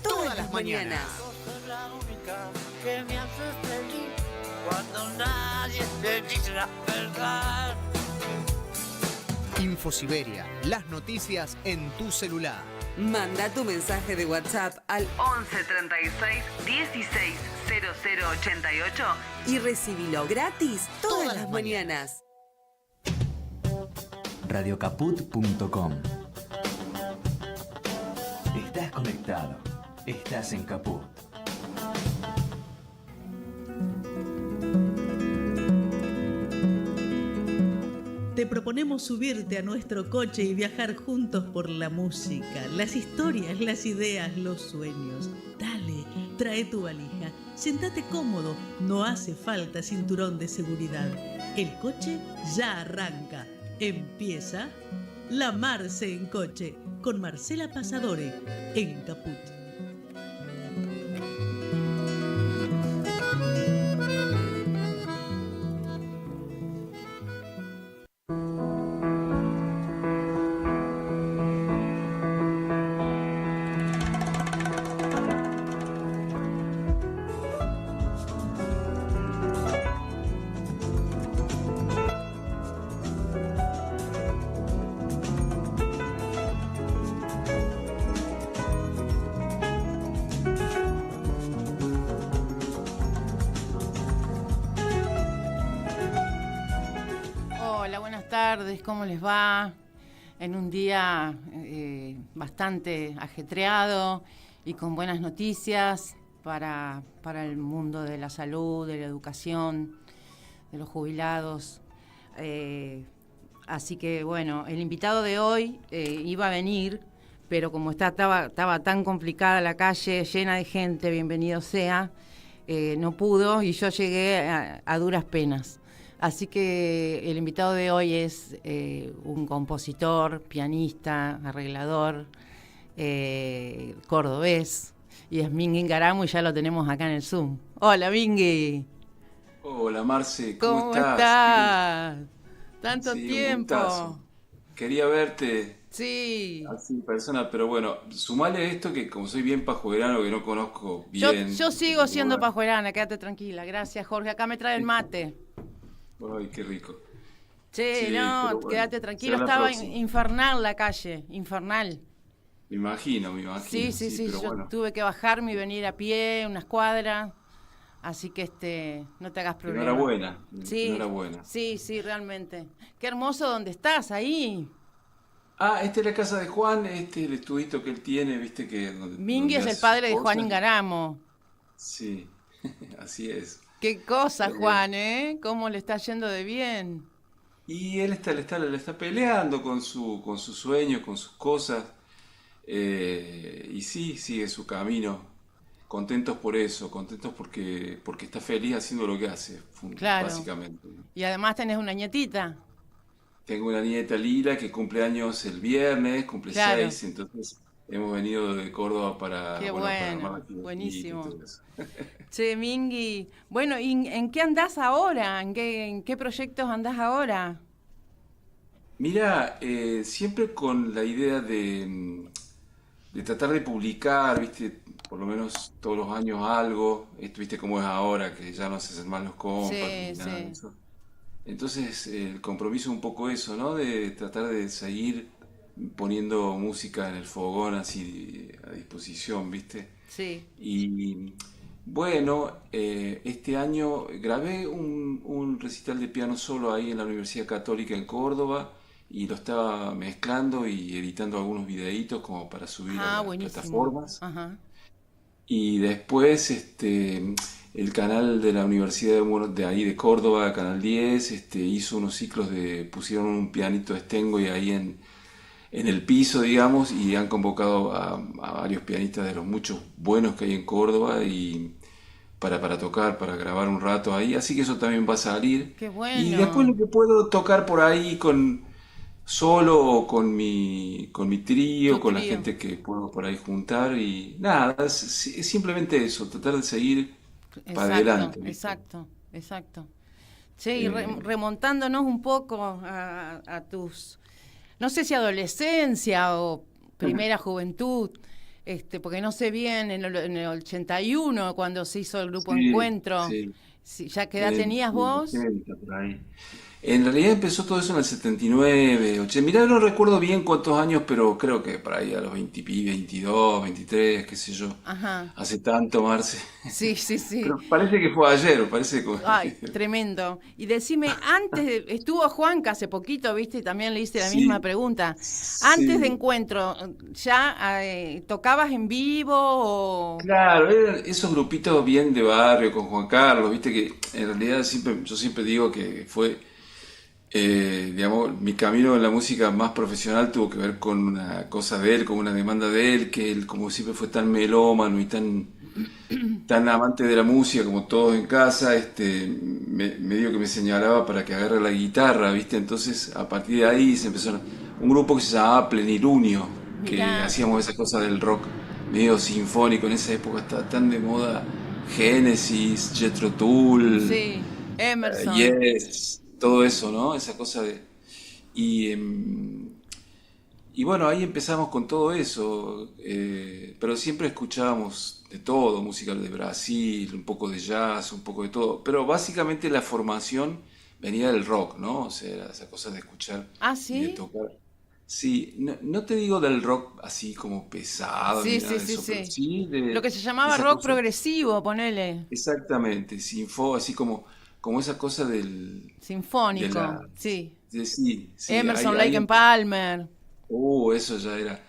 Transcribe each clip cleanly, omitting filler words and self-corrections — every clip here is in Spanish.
todas las mañanas. Sos la única que me haces feliz cuando nadie te dice la verdad. InfoSiberia, las noticias en tu celular. Manda tu mensaje de WhatsApp al 11 36 16 00 88 y recibilo gratis todas las mañanas. Radiocaput.com. Estás conectado. Estás en Caput. Te proponemos subirte a nuestro coche y viajar juntos por la música, las historias, las ideas, los sueños. Dale, trae tu valija, sentate cómodo, no hace falta cinturón de seguridad. El coche ya arranca. Empieza La Marce en Coche con Marcela Pasadore en Caput. ¿Cómo les va? En un día bastante ajetreado y con buenas noticias para el mundo de la salud, de la educación, de los jubilados. Así que, bueno, el invitado de hoy iba a venir, pero como estaba tan complicada la calle, llena de gente, bienvenido sea, no pudo y yo llegué a duras penas. Así que el invitado de hoy es un compositor, pianista, arreglador, cordobés, y es Mingui Ngaramo y ya lo tenemos acá en el Zoom. Hola, Mingui. Hola, Marce, ¿Cómo estás? Tanto tiempo. Quería verte. Sí. Así en persona, pero bueno, sumale esto que como soy bien pajuerano, que no conozco bien. Yo sigo siendo pajuerana, quédate tranquila. Gracias, Jorge. Acá me trae el mate. Ay, qué rico. Che, Sí, no, bueno, quédate tranquilo, será la estaba próxima. infernal la calle, infernal. Me imagino. Sí, pero yo bueno. tuve que bajarme y venir a pie unas cuadras, así que no te hagas problema. Enhorabuena. Sí, Enhorabuena. sí, realmente. Qué hermoso donde estás, ahí. Esta es la casa de Juan, el estudito que él tiene, viste que Mingui donde es el hace padre de sus Juan cosas. Ingaramo. Sí, así es. Qué cosa, Eh, Juan, ¿eh? ¿Cómo le está yendo de bien? Y él le está peleando con sus sueños, con sus cosas. Y sí, sigue su camino. Contentos por eso, contentos porque está feliz haciendo lo que hace, Claro. básicamente. Y además tenés una nietita. Tengo una nieta Lila que cumple años el viernes, cumple Claro. 6, entonces hemos venido de Córdoba Qué para armar la bueno, fiestita y buenísimo. todo eso. Che, Mingui, bueno, ¿y en qué andás ahora? ¿En qué proyectos andás ahora? Mira, siempre con la idea de tratar de publicar, viste, por lo menos todos los años algo, esto viste cómo es ahora, que ya no se hacen más los compacts Sí, ni nada de sí. eso. Entonces, el compromiso es un poco eso, ¿no? De tratar de seguir poniendo música en el fogón así a disposición, ¿viste? Sí. Y bueno, este año grabé un recital de piano solo ahí en la Universidad Católica en Córdoba y lo estaba mezclando y editando algunos videitos como para subir a las Buenísimo. plataformas. Ajá. Y después el canal de la Universidad de ahí de Córdoba, Canal 10, hizo unos ciclos pusieron un pianito Steinway ahí en el piso, digamos, y han convocado a varios pianistas de los muchos buenos que hay en Córdoba y para tocar, para grabar un rato ahí, así que eso también va a salir. Qué Y después bueno. lo que puedo tocar por ahí solo o con mi Tu trío, con la trío. gente que puedo por ahí juntar y nada, es simplemente eso, tratar de seguir para Exacto, adelante, ¿viste? exacto. Che, y Eh, remontándonos un poco a tus, no sé si adolescencia o primera juventud, porque no sé bien, en el 81, cuando se hizo el grupo Sí, Encuentro, sí. ¿ya qué edad tenías En vos? 80, por ahí. En realidad empezó todo eso en el 79, 80. Mirá, no recuerdo bien cuántos años, pero creo que por ahí a los 20, 22, 23, qué sé yo. Ajá, Hace tanto, Marce. sí, sí, sí. Pero parece que fue ayer, parece que... Ay, tremendo. Y decime, estuvo Juanca hace poquito, ¿viste? Y también le hice la misma Sí, pregunta. Antes de sí. Encuentro, ¿ya tocabas en vivo o...? Claro, eran esos grupitos bien de barrio con Juan Carlos, viste que en realidad yo siempre digo que fue, digamos, mi camino en la música más profesional tuvo que ver con una cosa de él, con una demanda de él, que él como siempre fue tan melómano y tan amante de la música como todos en casa, medio que me señalaba para que agarre la guitarra, viste, entonces a partir de ahí se empezó un grupo que se llamaba Plenilunio, que Mirá, hacíamos esa cosa del rock medio sinfónico. En esa época estaba tan de moda Genesis, Jethro Tull, sí, Emerson. Yes, todo eso, ¿no? Esa cosa de... Y, y bueno, ahí empezamos con todo eso, pero siempre escuchábamos de todo, música de Brasil, un poco de jazz, un poco de todo, pero básicamente la formación venía del rock, ¿no? O sea, era esa cosa de escuchar Ah, y de ¿sí? tocar. Sí, no, no te digo del rock así como pesado ni Sí, nada sí, de sí, eso, pero sí. sí Lo de que se llamaba esa rock cosa, progresivo, ponele. exactamente, así como esa cosa de Sinfónico, la, sí. sí, sí, Emerson, Lake and Palmer. eso ya era.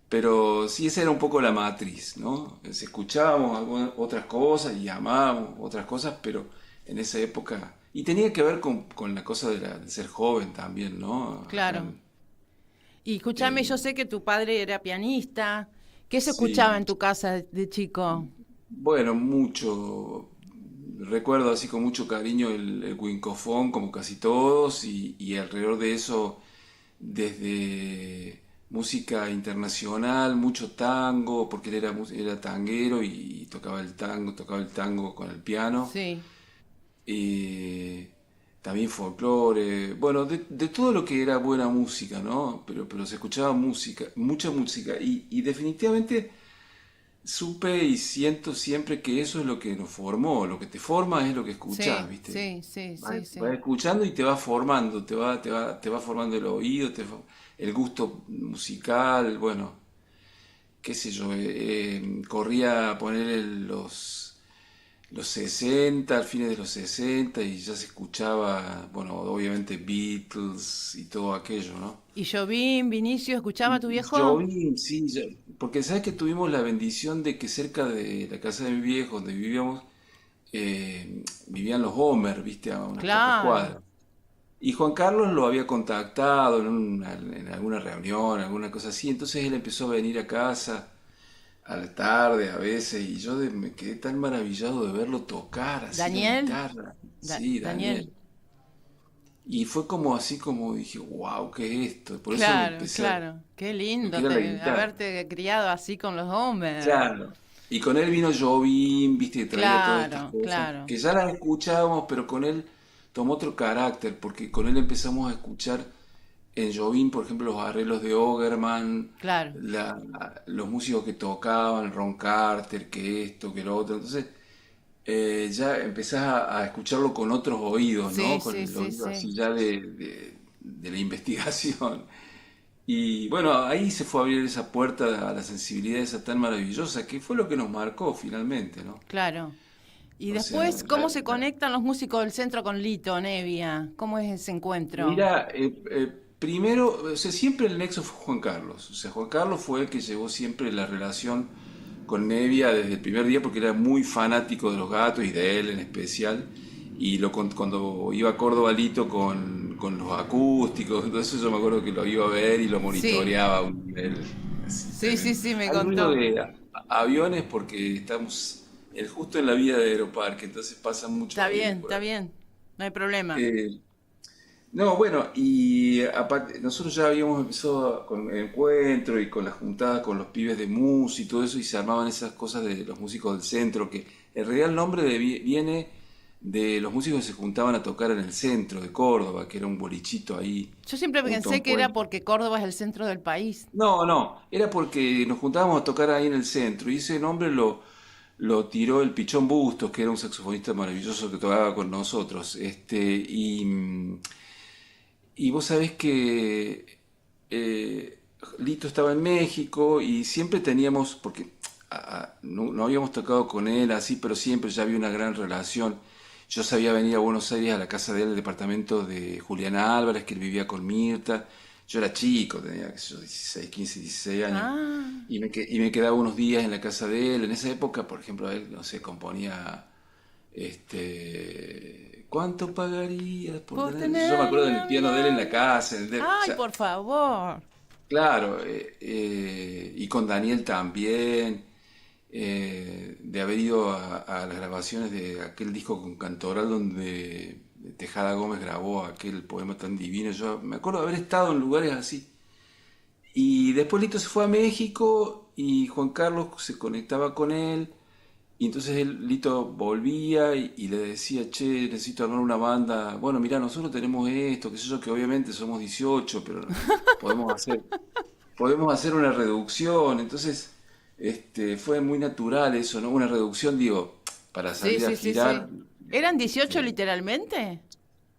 Pero sí, esa era un poco la matriz, ¿no? Escuchábamos otras cosas y amábamos otras cosas, pero en esa época... Y tenía que ver con la cosa de ser joven también, ¿no? Acá Claro. Y escúchame, yo sé que tu padre era pianista. ¿Qué se escuchaba sí, en tu casa de chico? bueno, mucho. Recuerdo así con mucho cariño el Wincofón, como casi todos, y alrededor de eso, desde música internacional, mucho tango, porque él era tanguero y tocaba el tango con el piano. Sí, Y también folclore, bueno, de todo lo que era buena música, ¿no? Pero se escuchaba música, mucha música, y definitivamente supe y siento siempre que eso es lo que nos formó, lo que te forma es lo que escuchás, sí, ¿viste? sí, sí, sí, Vas sí. escuchando y te va formando, te va formando el oído, el gusto musical, bueno, qué sé yo, corría a poner los 60, al fines de los 60, y ya se escuchaba, bueno, obviamente Beatles y todo aquello, ¿no? ¿Y Jobim, Vinicio, escuchaba a tu Yo viejo? vi, sí, porque sabes que tuvimos la bendición de que cerca de la casa de mi viejo, donde vivíamos, vivían los Homer, viste, a unas pocas Claro. cuadras. Y Juan Carlos lo había contactado en alguna reunión, alguna cosa así, entonces él empezó a venir a casa a la tarde a veces, y me quedé tan maravillado de verlo tocar así la Daniel, guitarra. Sí, Daniel. Daniel. Y fue como así como dije, wow, ¿qué es esto? Por eso Claro, empecé claro. Qué lo que lindo era la guitarra. haberte criado así con los Homer. Claro. Y con él vino Jobim, viste, que traía todas estas Claro, cosas, claro, que ya las escuchábamos, pero con él tomó otro carácter, porque con él empezamos a escuchar en Jobim, por ejemplo, los arreglos de Ogerman, claro. los músicos que tocaban, Ron Carter, que esto, que lo otro. Entonces, ya empezás a escucharlo con otros oídos, Sí, ¿no? Con sí, el sí, oído sí. así ya de la investigación. Y bueno, ahí se fue a abrir esa puerta a la sensibilidad esa tan maravillosa, que fue lo que nos marcó finalmente, ¿no? Claro. Y O sea, después, ¿cómo se conectan los músicos del centro con Lito, Nevia? ¿Cómo es ese encuentro? mira, primero, o sea, siempre el nexo fue Juan Carlos. O sea, Juan Carlos fue el que llevó siempre la relación con Nevia desde el primer día, porque era muy fanático de los Gatos y de él en especial. Y cuando iba a Córdoba Lito con los acústicos, entonces yo me acuerdo que lo iba a ver y lo Sí, monitoreaba a un nivel así sí, sí, tremendo. sí, me Hay ruido contó. de aviones porque estamos justo en la vía de Aeroparque, entonces pasan muchos aviones por Está ahí. bien, no hay problema. Eh, no, bueno, y aparte, nosotros ya habíamos empezado con el encuentro y con la juntada con los pibes de mus y todo eso, y se armaban esas cosas de los músicos del centro, que en realidad el nombre viene de los músicos que se juntaban a tocar en el centro de Córdoba, que era un bolichito ahí, Yo siempre junto a pensé un que era puente. porque Córdoba es el centro del país. No, no, era porque nos juntábamos a tocar ahí en el centro y ese nombre lo tiró el Pichón Bustos, que era un saxofonista maravilloso que tocaba con nosotros. Y vos sabés que Lito estaba en México y siempre teníamos, porque no habíamos tocado con él así, pero siempre ya había una gran relación. Yo sabía venir a Buenos Aires a la casa de él, el departamento de Juliana Álvarez, que él vivía con Mirta. Yo era chico, tenía qué sé yo, 16, 15, 16 años. Ah, Y me quedaba unos días en la casa de él. En esa época, por ejemplo, él, no sé, componía, ¿cuánto pagarías por por tener? Yo me tener acuerdo del una piano de él en vida. la casa. O Ay, sea, por favor. claro, y con Daniel también, de haber ido a las grabaciones de aquel disco con Cantoral donde Tejada Gómez grabó aquel poema tan divino. Yo me acuerdo de haber estado en lugares así. Y después Lito se fue a México y Juan Carlos se conectaba con él. Y entonces Lito volvía y le decía, che, necesito armar una banda. Bueno, mirá, nosotros tenemos esto, qué sé yo, que obviamente somos 18, pero podemos hacer, podemos hacer una reducción. Entonces, fue muy natural eso, ¿no? Una reducción, digo, para Sí, salir a sí, sí, sí. girar. ¿Eran 18 eh, literalmente?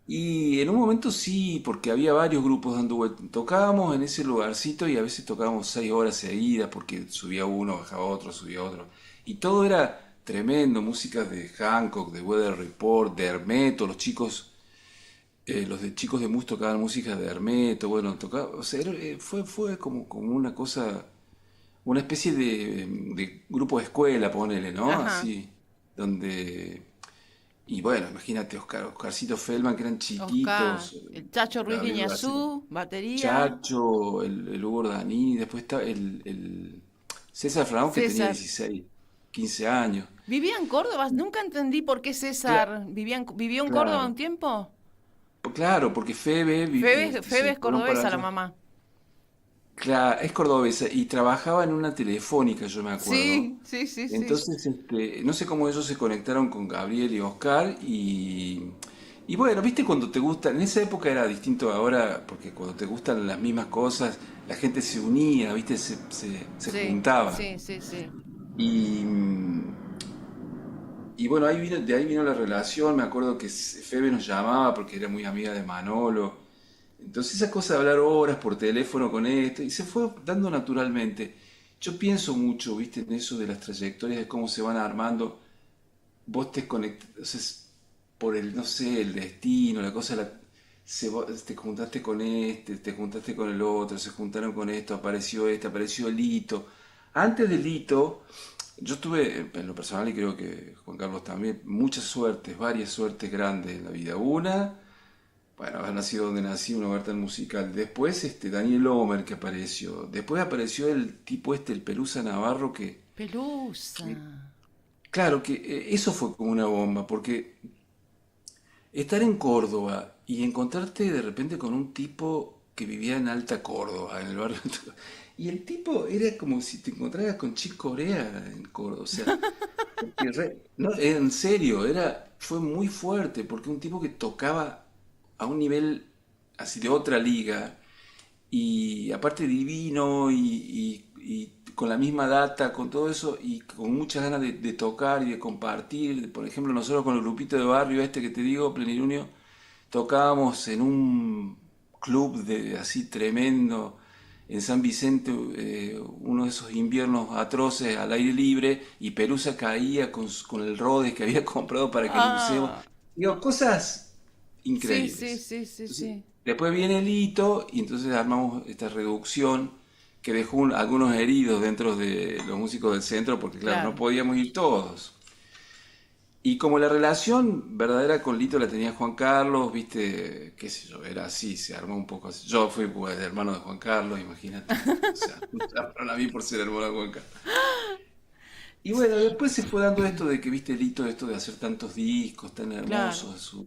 y en un momento sí, porque había varios grupos dando vueltas. Tocábamos en ese lugarcito y a veces tocábamos 6 horas seguidas porque subía uno, bajaba otro, subía otro. Y todo era tremendo, músicas de Hancock, de Weather Report, de Hermeto, los chicos, los de chicos de Mus tocaban música de Hermeto, bueno, tocaba, o sea, fue como una cosa, una especie de grupo de escuela, ponele, ¿no? Ajá. Así, donde... Y bueno, imagínate Oscarcito Feldman, que eran Oscar. chiquitos, El Chacho Ruiz Gabriel García, Guiñazú, batería. Chacho, el Hugo Dani, después está el César Franco que tenía César. 16, 15 años. ¿Vivía en Córdoba? Nunca entendí por qué Cla- César vivió en Córdoba un claro, tiempo. claro, porque Febe Febe se es fueron para cordobesa la allá. mamá. Claro, es cordobesa y trabajaba en una telefónica, yo me acuerdo. Sí, sí, sí, sí. Entonces, no sé cómo ellos se conectaron con Gabriel y Oscar y bueno, viste cuando te gustan, en esa época era distinto ahora, porque cuando te gustan las mismas cosas, la gente se unía, viste, se Sí, juntaba. sí, sí, sí. Y, y bueno, de ahí vino la relación, me acuerdo que Febe nos llamaba porque era muy amiga de Manolo. Entonces esa cosa de hablar horas por teléfono con esto, y se fue dando naturalmente. Yo pienso mucho, viste, en eso de las trayectorias, de cómo se van armando. Vos te conectas, por el, no sé, el destino, la cosa, te juntaste con este, te juntaste con el otro, se juntaron con esto, apareció el hito. Antes del hito, yo tuve, en lo personal, y creo que Juan Carlos también, muchas suertes, varias suertes grandes en la vida. Una, bueno, haber nacido donde nací, un hogar tan musical. Después, Daniel Omer que apareció. Después apareció el tipo el Pelusa Navarro, Pelusa. que- claro, que eso fue como una bomba, porque estar en Córdoba y encontrarte de repente con un tipo que vivía en Alta Córdoba, en el barrio. Y el tipo era como si te encontraras con Chick Corea en Córdoba. O sea, porque no, en serio, fue muy fuerte, porque un tipo que tocaba a un nivel así de otra liga, y aparte divino, y con la misma data, con todo eso, y con muchas ganas de tocar y de compartir. Por ejemplo, nosotros con el grupito de barrio que te digo, Plenilunio, tocábamos en un club así tremendo en San Vicente, uno de esos inviernos atroces al aire libre, y Pelusa caía con el Rhodes que había comprado para que lo usemos. Ah, Digo, cosas sí, sí, increíbles. sí, sí, Entonces, sí. después viene el hito y entonces armamos esta reducción que dejó algunos heridos dentro de los músicos del centro, porque claro, no Claro. podíamos ir todos. Y como la relación verdadera con Lito la tenía Juan Carlos, viste, qué sé yo, era así, se armó un poco así. Yo fui pues hermano de Juan Carlos, imagínate. O sea, me llamaron a mí por ser hermano de Juan Carlos. Y bueno, después se fue dando esto de que, viste, Lito, esto de hacer tantos discos tan Claro. hermosos, su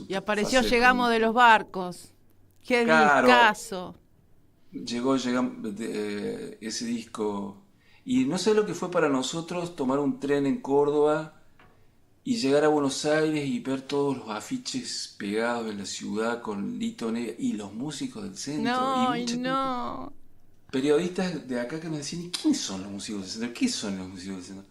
Y apareció fase Llegamos de los barcos. Qué Claro, discazo. llegamos ese disco. Y no sé lo que fue para nosotros tomar un tren en Córdoba y llegar a Buenos Aires y ver todos los afiches pegados en la ciudad con Lito Nevia y los músicos del centro. No, Y mucha gente, no. periodistas de acá que nos decían, ¿y quiénes son los músicos del centro? ¿Qué son los músicos del centro?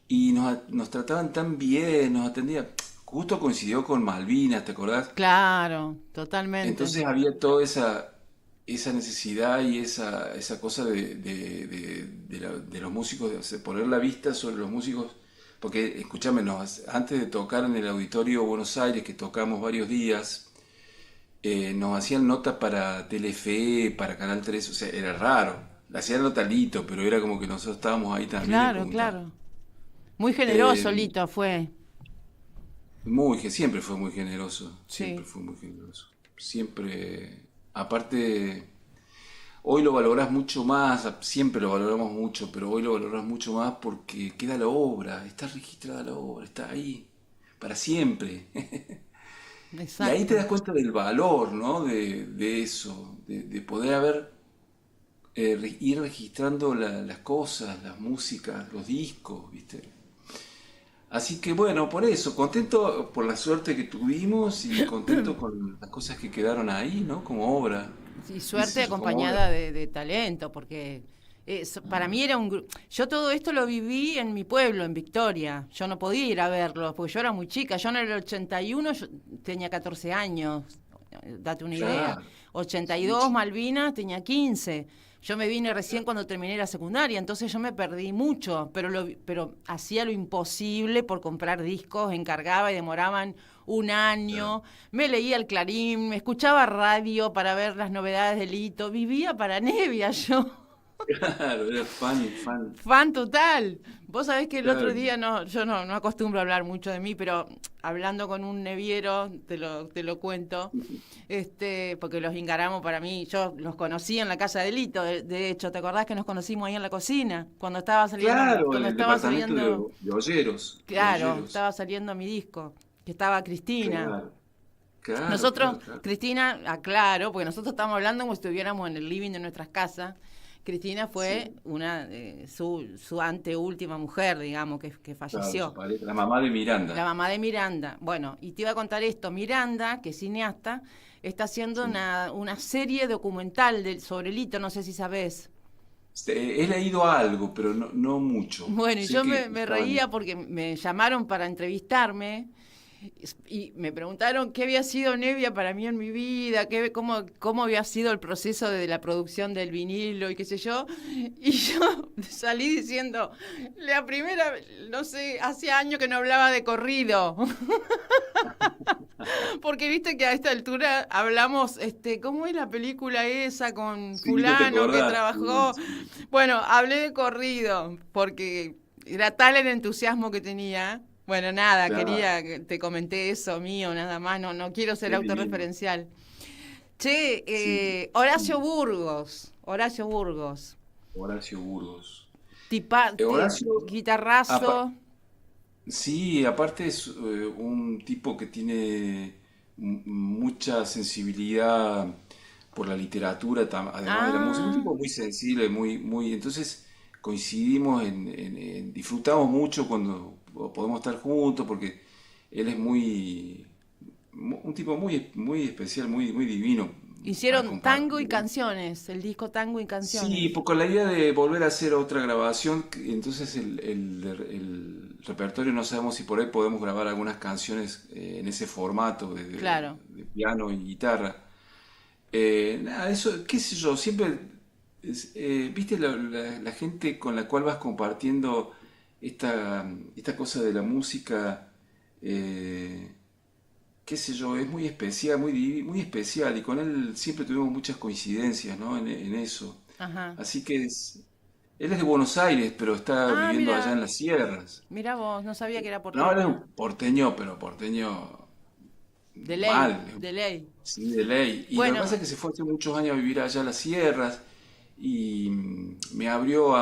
Y nos trataban tan bien, nos atendían. Justo coincidió con Malvinas, ¿te acordás? Claro, totalmente. Entonces había toda esa necesidad y esa cosa de los músicos, de poner la vista sobre los músicos, porque escúchame, antes de tocar en el Auditorio Buenos Aires, que tocamos varios días, nos hacían nota para Telefe, para Canal 3, o sea, era raro. Le hacían nota Lito, pero era como que nosotros estábamos ahí también. Claro, claro. Muy generoso, Eh, Lito, fue. Siempre fue muy generoso, Sí. siempre fue muy generoso. Siempre, aparte, hoy lo valorás mucho más, siempre lo valoramos mucho, pero hoy lo valorás mucho más porque queda la obra, está registrada la obra, está ahí, para siempre. Y ahí te Exacto. das cuenta del valor, ¿no? De eso, de poder ir registrando las cosas, las músicas, los discos, ¿viste? Así que bueno, por eso, contento por la suerte que tuvimos y contento con las cosas que quedaron ahí, ¿no? Como obra, Y qué suerte sé yo, como acompañada obra. de talento, porque para mí era un grupo. Yo todo esto lo viví en mi pueblo, en Victoria. Yo no podía ir a verlo, porque yo era muy chica. Yo en el 81 yo tenía 14 años, date una idea. Claro, sí, 82 Malvinas, tenía 15. Yo me vine recién cuando terminé la secundaria, entonces yo me perdí mucho, pero hacía lo imposible por comprar discos, encargaba y demoraban un año. Me leía el Clarín, me escuchaba radio para ver las novedades de Lito, vivía para Nevia yo. claro, era fan, Fan total. Vos sabés que el otro claro. día, yo no acostumbro a hablar mucho de mí, pero hablando con un neviero, te lo cuento, porque los Ingaramo para mí, yo los conocí en la casa de Lito, de hecho, ¿te acordás que nos conocimos ahí en la cocina? Claro, en Cuando el estaba departamento saliendo, de Olleros, claro, estaba saliendo mi disco, que estaba Cristina. Claro, claro, Nosotros, claro, claro. Cristina, aclaro, porque nosotros estamos hablando como si estuviéramos en el living de nuestras casas. Cristina fue Sí, su anteúltima mujer, digamos, que claro, su falleció. pareja, la mamá de La Miranda. mamá de Miranda. Bueno, y te iba a contar esto. Miranda, que es cineasta, está haciendo Sí. una serie documental sobre Lito, no sé si sabés. He leído algo, pero no mucho. Bueno, y Sé yo que me estaban. reía porque me llamaron para entrevistarme y me preguntaron qué había sido Nevia para mí en mi vida, cómo había sido el proceso de la producción del vinilo y qué sé yo. Y yo salí diciendo, la primera, no sé, hace años que no hablaba de corrido. Porque viste que a esta altura hablamos, ¿cómo es la película esa con Sí, no te fulano que acordás. trabajó? Sí. Bueno, hablé de corrido, porque era tal el entusiasmo que tenía. Bueno, nada, Claro, quería que te comenté eso mío, nada más, no quiero ser qué lindo. autorreferencial. Che, Sí. Horacio Burgos, Horacio Burgos. tipate, Horacio, apa- guitarrazo. sí, aparte es un tipo que tiene mucha sensibilidad por la literatura, además de la música, un Ah, tipo muy sensible, entonces coincidimos disfrutamos mucho cuando podemos estar juntos, porque él es un tipo muy especial, muy divino para hicieron tango y compartir, ¿no? canciones, el disco Tango y Sí, Canciones. pues con la idea de volver a hacer otra grabación, entonces el repertorio no sabemos si por ahí podemos grabar algunas canciones en ese formato Claro. de piano y guitarra. Nada, eso, qué sé yo, siempre, viste la gente con la cual vas compartiendo esta cosa de la música, eh, qué sé yo, es muy especial, muy especial, y con él siempre tuvimos muchas coincidencias, ¿no? En eso. Ajá. Así que él es de Buenos Aires, pero está Ah, viviendo allá en mira, las sierras. mira vos, no sabía que era No, él es porteño. un porteño, pero porteño De ley, mal, de ley. sí, de ley. Y lo que Bueno, pasa es que se fue hace muchos años a vivir allá a las sierras y a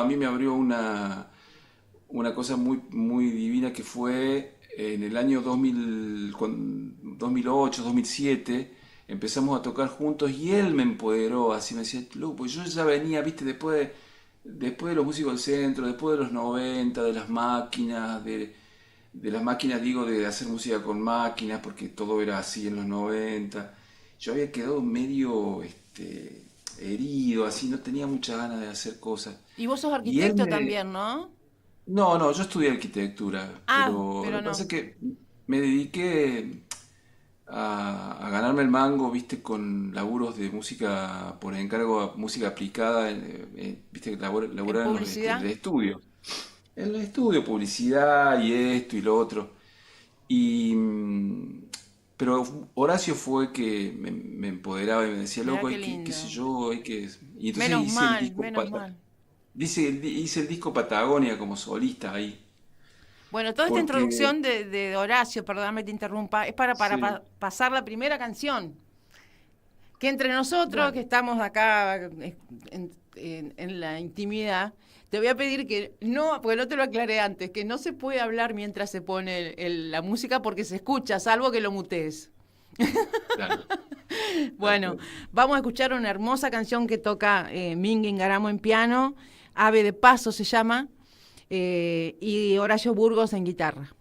mí me abrió una cosa muy divina que fue en el año 2008, 2007, empezamos a tocar juntos y él me empoderó, así me decía, "Lu, pues yo ya venía, viste, después de los músicos del centro, después de los 90 de las máquinas, de las máquinas, digo, de hacer música con máquinas, porque todo era así en los 90. Yo había quedado medio herido, así, no tenía muchas ganas de hacer cosas. Y vos sos Y él arquitecto me... también, ¿no? No, no, yo estudié arquitectura, Ah, pero lo pero que pasa no. es que me dediqué a ganarme el mango, viste, con laburos de música por encargo, música aplicada, viste, que ¿En laburar en en publicidad? el estudio. En el estudio, publicidad y esto y lo otro. Y, pero Horacio fue que me empoderaba y me decía, Mirá loco, qué hay que, qué sé lindo. yo, hay que... Y entonces Menos hice el mal, disco, menos mal. hice el disco Patagonia como solista ahí. Bueno, toda esta Porque, introducción de Horacio, perdóname que te interrumpa, es para sí, pasar la primera canción. Que entre nosotros, que dale. estamos acá en la intimidad, te voy a pedir que no, porque no te lo aclaré antes, que no se puede hablar mientras se pone la música porque se escucha, salvo que lo mutees. Dale, Bueno, perfecto. vamos a escuchar una hermosa canción que toca Mingue Ingaramo en piano, Ave de Paso se llama, y Horacio Burgos en guitarra.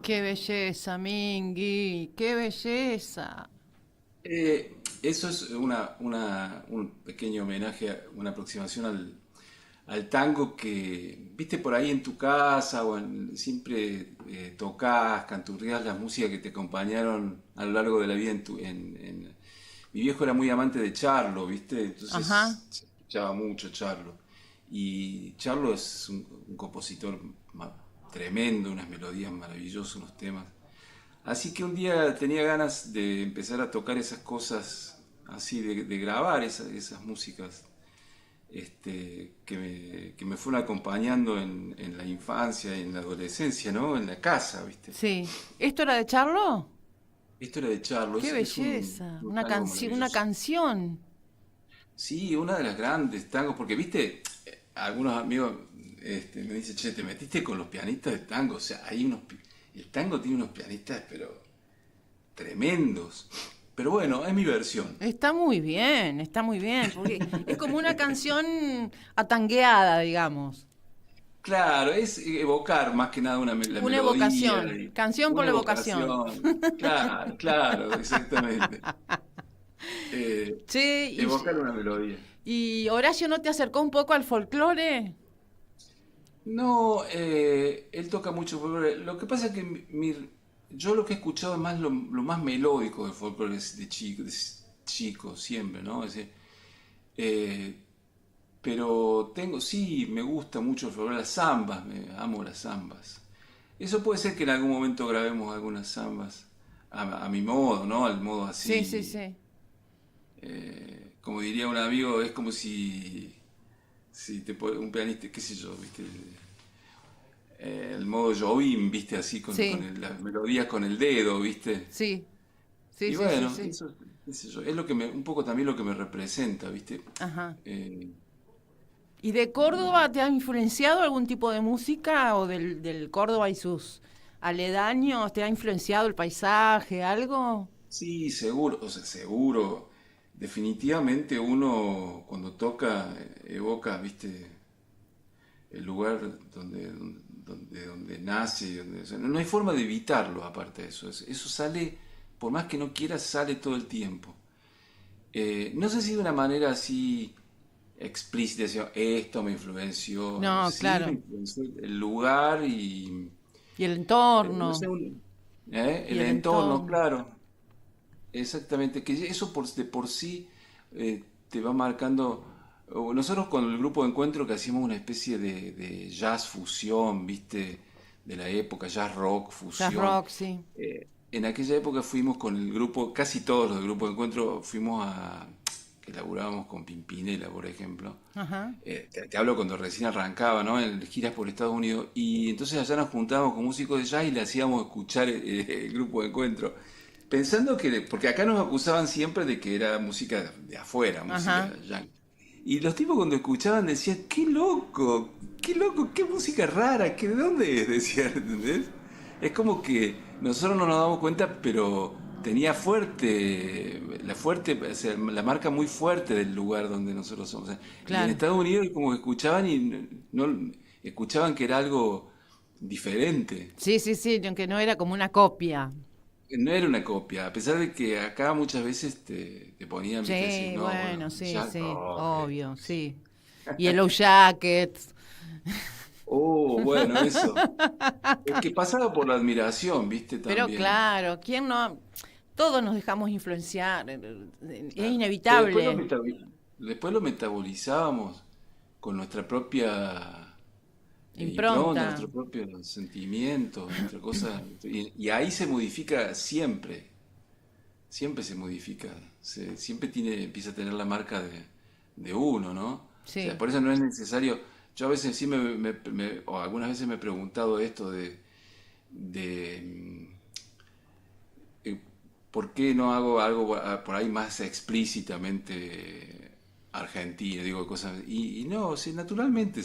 Qué belleza, Mingui, qué belleza. eso es un pequeño homenaje, una aproximación al tango que, viste, por ahí en tu casa siempre tocas, canturreás las músicas que te acompañaron a lo largo de la vida Mi viejo era muy amante de Charlo, viste, entonces Ajá. se escuchaba mucho Charlo. Y Charlo es un compositor tremendo, unas melodías maravillosas, unos temas. Así que un día tenía ganas de empezar a tocar esas cosas, así, de grabar esas músicas que me fueron acompañando en la infancia, en la adolescencia, ¿no? En la casa, ¿viste? Sí. ¿Esto era de Charlo? Esto era de Charlo. ¡Qué es belleza! un Una tango canción, una maravilloso. canción. Sí, una de las grandes tangos, porque, viste, algunos amigos me dicen, che, te metiste con los pianistas de tango, o sea, el tango tiene unos pianistas, pero tremendos. Pero bueno, es mi versión. Está muy bien, porque es como una canción atangueada, digamos. Claro, es evocar más que nada la Una melodía. evocación, canción por Una la evocación. Claro, claro, exactamente. Che, Evocar una melodía. ¿y Horacio no te acercó un poco al folclore? No, él toca mucho folclore. Lo que pasa es que yo lo que he escuchado es más lo más melódico del folclore de chico siempre, ¿no? Eh, pero sí, me gusta mucho el folclore, las zambas, amo las zambas. Eso puede ser que en algún momento grabemos algunas zambas a mi modo, ¿no? Al modo Sí, sí, así, sí. como diría un amigo, es como si un pianista, qué sé yo, ¿viste? El modo Jobim, ¿viste? Así Sí, las melodías con el dedo, ¿viste? sí, sí, Y sí, sí, bueno, sí. eso, qué sé yo, es un poco también lo que me representa, ¿viste? Ajá. Eh, ¿Y de Córdoba te ha influenciado algún tipo de música o del Córdoba y sus aledaños? ¿Te ha influenciado el paisaje, algo? sí, seguro, o sea, seguro. Definitivamente uno cuando toca evoca, ¿viste? El lugar donde nace, o sea, no hay forma de evitarlo aparte de eso. Eso sale, por más que no quieras, sale todo el tiempo. No sé si de una manera así explícita, decía, esto me influenció. No, Sí, me claro. influenció el lugar y, Y el no entorno, sé, y el el entorno, entorno. claro. Exactamente, que eso de por sí te va marcando. Nosotros con el grupo de encuentro que hacíamos una especie de jazz fusión, ¿viste? De la época, jazz rock Jazz fusión. rock, sí. En aquella época fuimos con el grupo, casi todos los del grupo de encuentro, que laburábamos con Pimpinela, por ejemplo. Ajá. Te hablo cuando recién arrancaba, ¿no? En giras por Estados Unidos. Y entonces allá nos juntábamos con músicos de jazz y le hacíamos escuchar el grupo de encuentro. Pensando porque acá nos acusaban siempre de que era música de afuera, música Ajá. yankee. Y los tipos cuando escuchaban decían, qué loco, qué música rara, ¿de dónde es? Decían, ¿entendés? Es como que nosotros no nos damos cuenta, pero tenía o sea, la marca muy fuerte del lugar donde nosotros somos. O sea, y en Claro. Estados Unidos como que escuchaban y escuchaban que era algo diferente. Sí, sí, sí, aunque no era como una copia. No era una copia, a pesar de que acá muchas veces te ponían, viste, decir, Sí, no, bueno, bueno, sí, ya sí, no, obvio, sí. Yellow Jackets. oh, bueno, eso. Es que pasaba por la admiración, viste, Pero también. claro, ¿quién no? Todos nos dejamos influenciar, es Claro. Pero inevitable. después lo metabolizábamos con nuestra propia impronta, Impronta. nuestros propios sentimientos, nuestra cosa. Y ahí se modifica siempre. Siempre se modifica, siempre empieza a tener la marca de uno, ¿no? O sea, Sí. por eso no es necesario. Yo a veces sí o algunas veces me he preguntado esto de ¿por qué no hago algo por ahí más explícitamente argentino? Digo cosas. Y no, naturalmente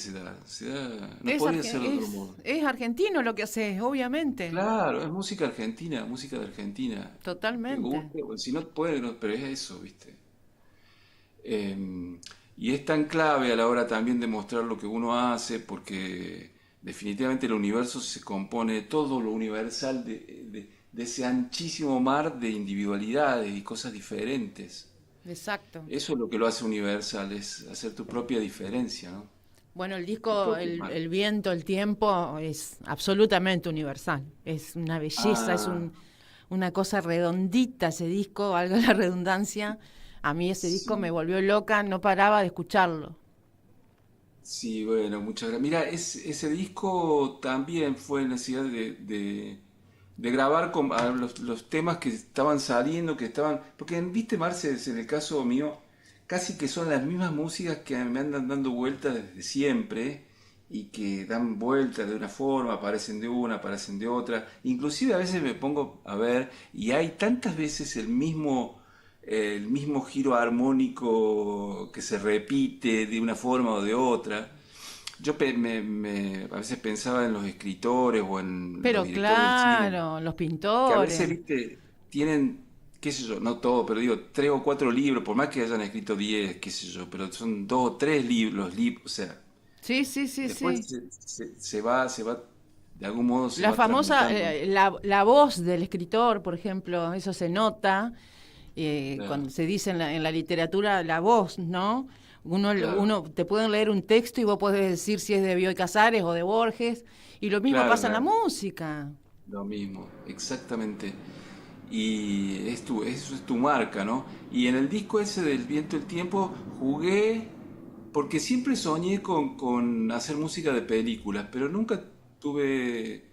no Es, podría ser de otro modo. es argentino lo que haces, obviamente. Claro, es música argentina, música de Argentina. Te Totalmente. guste, o si no puede, pero es eso, ¿viste? Y es tan clave a la hora también de mostrar lo que uno hace, porque definitivamente el universo se compone, todo lo universal de ese anchísimo mar de individualidades y cosas diferentes. Exacto. Eso es lo que lo hace universal, es hacer tu propia diferencia, ¿no? Bueno, el Tu disco, propia marca. el viento, el tiempo es absolutamente universal. Es una belleza, Ah, una cosa redondita ese disco, valga la redundancia. A mí ese disco me sí. volvió loca, no paraba de escucharlo. Sí, bueno, muchas gracias. Mira, ese disco también fue necesidad de grabar los temas que estaban saliendo, que estaban... Porque, viste, Marce, en el caso mío, casi que son las mismas músicas que me andan dando vueltas desde siempre y que dan vueltas de una forma, aparecen de una, aparecen de otra. Inclusive a veces me pongo a ver y hay tantas veces el mismo giro armónico que se repite de una forma o de otra. Yo a veces pensaba en los escritores o en los Pero directores de cine, claro, los que a veces, pintores. viste, tienen, qué sé yo, no todo, pero digo, 3 o 4 libros, por más que hayan escrito 10, qué sé yo, pero son 2 o 3 libros, o sea, Sí, sí, sí, después sí. se va, de algún modo se La va famosa, transmutando. la voz del escritor, por ejemplo, eso se nota Claro, cuando se dice en la literatura la voz, ¿no? claro, Uno te pueden leer un texto y vos podés decir si es de Bioy Casares o de Borges, y lo mismo claro, pasa en la claro, música. lo mismo, exactamente. Y eso es tu marca, ¿no? Y en el disco ese del Viento del Tiempo jugué, porque siempre soñé con hacer música de películas, pero nunca tuve,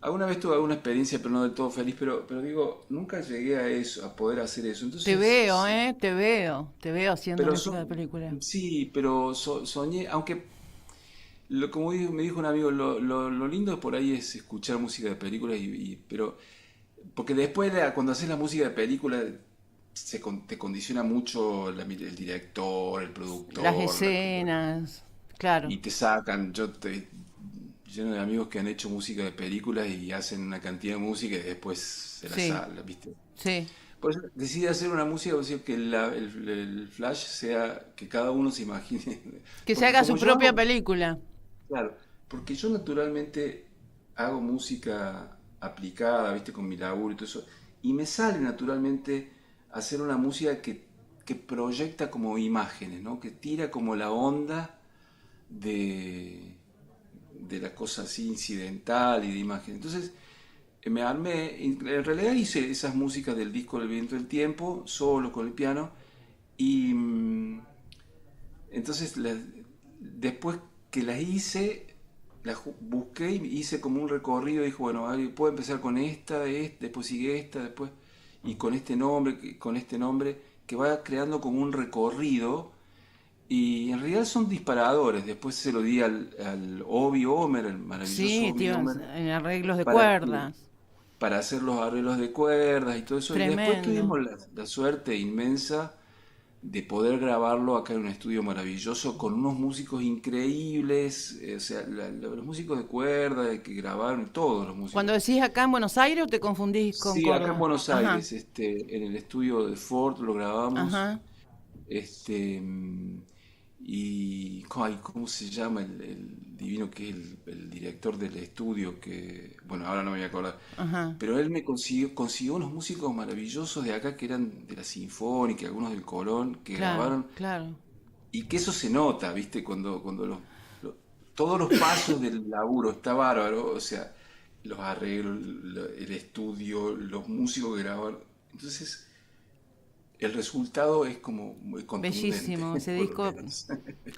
alguna vez tuve alguna experiencia, pero no del todo feliz, pero digo, nunca llegué a eso, a poder hacer eso. Te Entonces, veo, ¿eh? Te veo haciendo pero música de película. sí, pero soñé, aunque como me dijo un amigo, lo lindo por ahí es escuchar música de películas, pero porque después cuando haces la música de película te condiciona mucho el director, el Las productor, escenas, claro. y te sacan, lleno de amigos que han hecho música de películas y hacen una cantidad de música y después se la Sí, sala, ¿viste? sí. Por eso decidí hacer una música, o sea, que el flash sea que cada uno se imagine. Que se Porque haga como su yo propia hago, película. claro, porque yo naturalmente hago música aplicada, viste, con mi laburo y todo eso, y me sale naturalmente hacer una música que proyecta como imágenes, ¿no? Que tira como la onda de, de la cosa así incidental y de imágenes. Entonces, me armé, en realidad hice esas músicas del disco del Viento del Tiempo, solo con el piano, y entonces después que las hice, busqué y hice como un recorrido, dije, bueno, puedo empezar con después sigue esta, después, y con este nombre, que va creando como un recorrido, y en realidad son disparadores, después se lo di al Obi Homer, el maravilloso Sí, Obi tío, Homer, en arreglos de para que cuerdas. para hacer los arreglos de cuerdas y todo eso. Y después Tremendo. tuvimos la suerte inmensa de poder grabarlo acá en un estudio maravilloso con unos músicos increíbles, o sea, los músicos de cuerda que grabaron, todos los Cuando músicos. decís acá en Buenos Aires o te confundís con Sí, acá en Córdoba. Buenos Ajá, Aires, en el estudio de Ford lo grabamos. ajá. Este, y, ay, ¿cómo se llama el divino que es el director del estudio? Que, bueno, ahora no me voy a acordar. Ajá. Pero él me consiguió unos músicos maravillosos de acá que eran de la Sinfónica, algunos del Colón, que Claro, grabaron. claro. Y que eso se nota, ¿viste? Cuando todos los pasos del laburo está bárbaro, o sea, los arreglos, el estudio, los músicos que grabaron. Entonces, el resultado es como muy contundente, Bellísimo ese por lo disco. menos.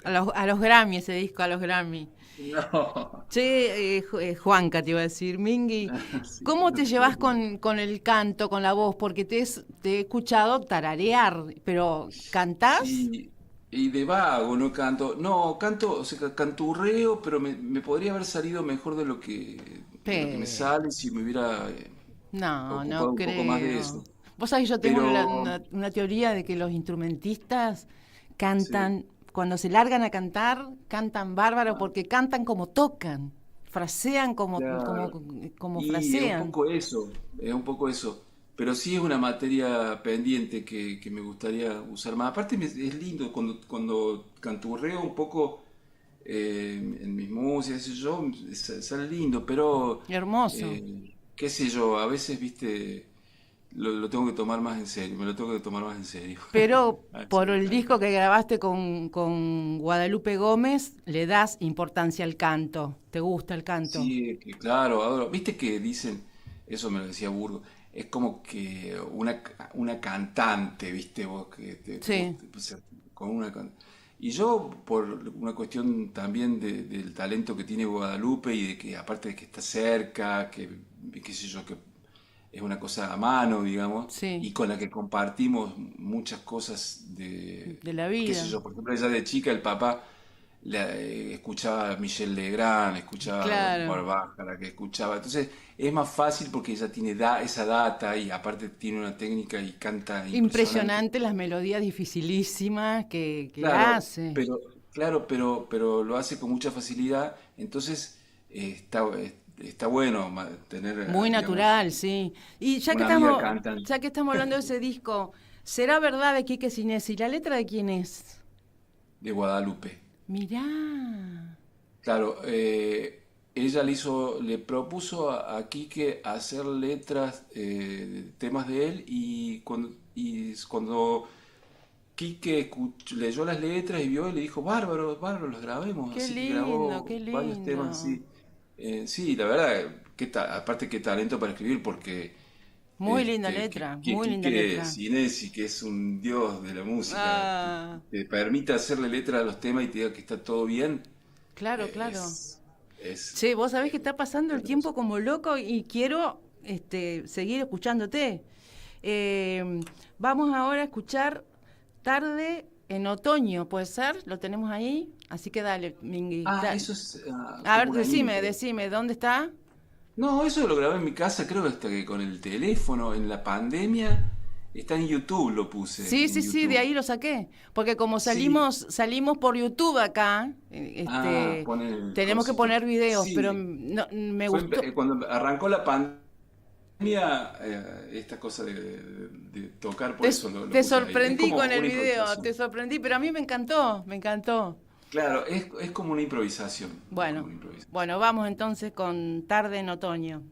A los Grammy, ese disco, a los Grammy. No. Che, Juanca, te iba a decir, Mingui, Sí, ¿cómo no te te llevas preocupes. con el canto, con la voz? Porque te he escuchado tararear, pero ¿cantás? Sí, y de vago no canto. No, canto, o sea, canturreo, pero me podría haber salido mejor de lo que me Pero, sale si me hubiera no, ocupado no un poco más de eso. creo. Vos sabés, yo tengo Pero, una teoría de que los instrumentistas sí, cantan, cuando se largan a cantar, cantan bárbaro ah, porque cantan como tocan, frasean claro. como Y es un frasean. poco eso, es un poco eso. Pero sí es una materia pendiente que me gustaría usar más. Aparte es lindo cuando canturreo un poco en mis músicas, qué sé yo, sale lindo, pero Hermoso. qué sé yo, a veces, viste, lo tengo que tomar más en serio, me lo tengo que tomar más en serio. Pero Así por el que, disco que grabaste con Guadalupe Gómez, le das importancia al canto. ¿Te gusta el canto? sí, que claro, adoro. Viste que dicen, eso me lo decía Burgo, es como que una cantante, viste vos, Sí. pues, con y yo, por una cuestión también del talento que tiene Guadalupe y de que aparte de que está cerca, que qué sé yo, que es una cosa a mano, digamos, Sí, y con la que compartimos muchas cosas de la qué sé vida. yo, por ejemplo, ella de chica, el papá escuchaba a Michel Legrand, escuchaba Claro. Barbájara, que escuchaba, entonces es más fácil porque ella tiene esa data y aparte tiene una técnica y canta impresionante. Impresionante las melodías dificilísimas que Claro, hace. pero, pero lo hace con mucha facilidad, entonces está bueno tener, Muy digamos, natural, sí. Y una amiga cantante ya que estamos hablando de ese disco, ¿será verdad de Quique Sinesi? ¿La letra de quién es? de Guadalupe. Mirá. Claro, ella le propuso a Quique hacer letras, de temas de él y cuando Quique leyó las letras y vio, y le dijo, bárbaro, bárbaro, los grabemos. Qué Así que lindo, grabó qué varios temas, lindo. sí. Sí, la verdad, aparte qué talento para escribir, porque Muy linda letra, muy linda Quique letra. Sinesi, que es un dios de la música, Ah, te permite hacerle letra a los temas y te diga que está todo bien, claro, eh, claro. es, es Che, vos sabés que está eh, pasando el hermoso. tiempo como loco y quiero seguir escuchándote. Eh, Vamos ahora a escuchar Tarde en Otoño, ¿puede ser? ¿Lo tenemos ahí? Así que dale, Mingui. Ah, eso es A ver, como un anime, creo. decime, ¿dónde está? No, eso lo grabé en mi casa, creo que hasta que con el teléfono, en la pandemia, está en YouTube, lo puse, Sí, en sí, sí, de YouTube. ahí lo saqué. Porque como Sí, salimos por YouTube acá, pone el tenemos que cosito. poner videos, pero Sí, no, me gustó. cuando arrancó la pandemia, esta cosa de tocar, por Te, eso lo te puse ahí. Es sorprendí como con el una video, improvisación. te sorprendí, pero a mí me encantó, me encantó. Claro, es como una improvisación. Es como Bueno, una improvisación. bueno, vamos entonces con Tarde en Otoño.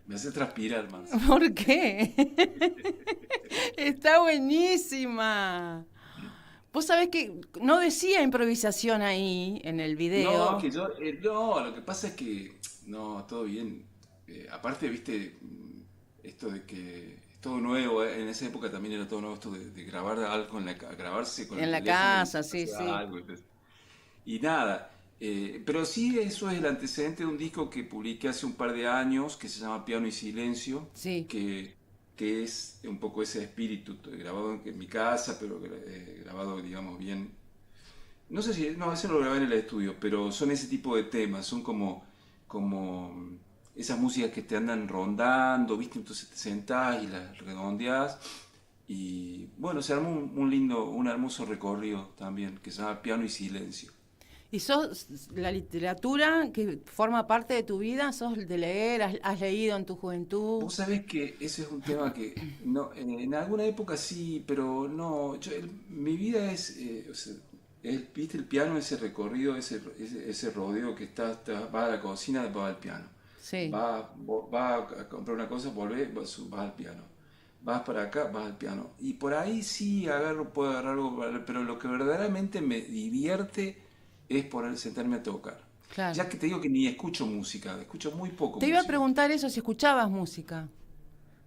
Me hace transpirar más. ¿Por qué? Está buenísima. Vos sabés que no decía improvisación ahí en el video. No, que yo, no, lo que pasa es que, no, todo bien. Aparte, viste, esto de que es todo nuevo, en esa época también era todo nuevo esto de grabar algo grabarse con En el la teléfono casa, mientras sí, hacía sí. algo, y nada, pero sí eso es el antecedente de un disco que publiqué hace un par de años que se llama Piano y Silencio, Sí. que es un poco ese espíritu grabado en mi casa, pero grabado, digamos, bien. No sé si, no, ese no lo grabé en el estudio, pero son ese tipo de temas, son como esas músicas que te andan rondando, ¿viste? Entonces te sentás y las redondeás. Y bueno, se armó un hermoso recorrido también, que se llama Piano y Silencio. ¿Y sos la literatura que forma parte de tu vida? ¿Sos de leer? ¿Has leído en tu juventud? Vos sabés que ese es un tema que no, en alguna época sí, pero no, mi vida o sea, viste el piano, ese recorrido, ese rodeo que va a la cocina, va al piano. Sí. Va a comprar una cosa, volvés, vas al piano. Vas para acá, vas al piano. Y por ahí sí puedo agarrar algo, pero lo que verdaderamente me divierte es poder sentarme a tocar. Claro. Ya que te digo que ni escucho música, escucho muy poco Te iba a música. preguntar eso, si escuchabas música.